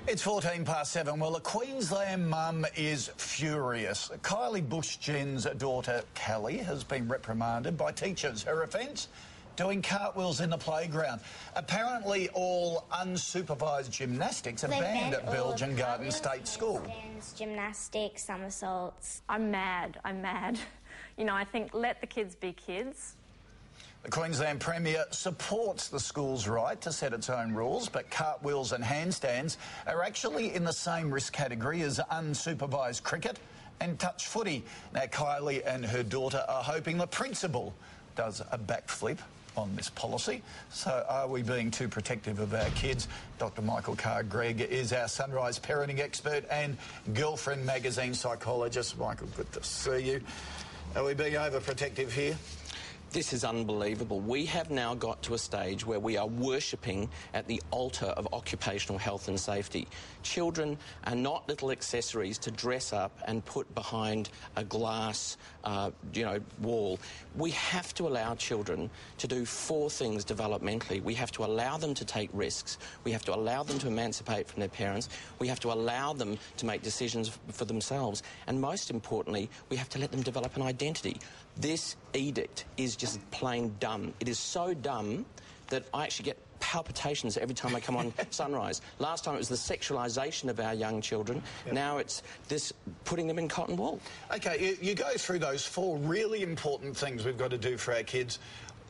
It's 7:14. Well, a Queensland mum is furious. Kylie Bush-Jen's daughter, Callie, has been reprimanded by teachers. Her offence? Doing cartwheels in the playground. Apparently all unsupervised gymnastics are banned at Belgian Garden State School. Gymnastics, somersaults. I'm mad. You know, I think let the kids be kids. The Queensland Premier supports the school's right to set its own rules, but cartwheels and handstands are actually in the same risk category as unsupervised cricket and touch footy. Now, Kylie and her daughter are hoping the principal does a backflip on this policy. So are we being too protective of our kids? Dr. Michael Carr-Gregg is our Sunrise parenting expert and Girlfriend magazine psychologist. Michael, good to see you. Are we being overprotective here? This is unbelievable. We have now got to a stage where we are worshipping at the altar of occupational health and safety. Children are not little accessories to dress up and put behind a glass, wall. We have to allow children to do 4 things developmentally. We have to allow them to take risks. We have to allow them to emancipate from their parents. We have to allow them to make decisions for themselves. And most importantly, we have to let them develop an identity. This edict is just plain dumb. It is so dumb that I actually get palpitations every time I come on Sunrise. Last time it was the sexualisation of our young children. Yep. Now it's this putting them in cotton wool. OK, you go through those 4 really important things we've got to do for our kids.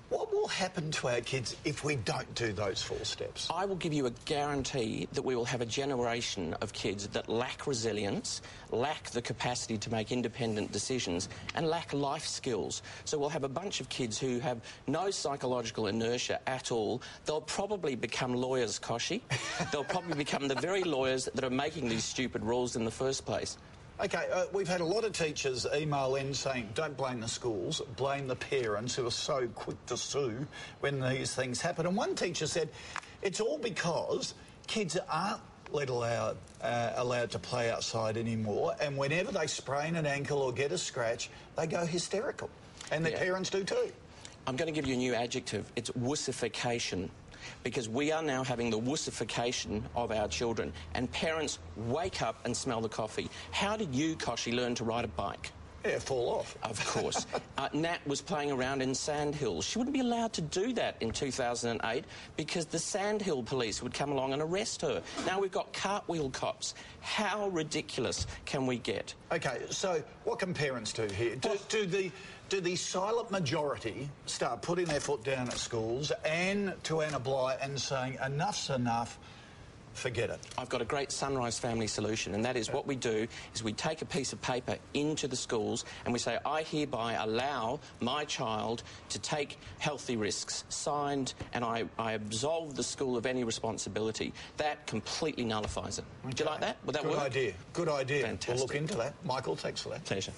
What will happen to our kids if we don't do those 4 steps? I will give you a guarantee that we will have a generation of kids that lack resilience, lack the capacity to make independent decisions, and lack life skills. So we'll have a bunch of kids who have no psychological inertia at all. They'll probably become lawyers, Kochie. They'll probably become the very lawyers that are making these stupid rules in the first place. OK, we've had a lot of teachers email in saying don't blame the schools, blame the parents who are so quick to sue when these things happen. And one teacher said it's all because kids aren't allowed to play outside anymore, and whenever they sprain an ankle or get a scratch, they go hysterical. And their parents do too. I'm going to give you a new adjective. It's wussification. Because we are now having the wussification of our children. And parents wake up and smell the coffee. How did you, Kochie, learn to ride a bike? Yeah, fall off. Of course. Nat was playing around in sandhills. She wouldn't be allowed to do that in 2008 because the sandhill police would come along and arrest her. Now we've got cartwheel cops. How ridiculous can we get? OK, so what can parents do here? Do the silent majority start putting their foot down at schools and to Anna Bligh and saying enough's enough, forget it? I've got a great Sunrise family solution, and that is what we do is we take a piece of paper into the schools and we say, I hereby allow my child to take healthy risks, signed, and I absolve the school of any responsibility. That completely nullifies it. Okay. Do you like that? Would that work? Good idea. Good idea. Fantastic. We'll look into that. Michael, thanks for that. Pleasure.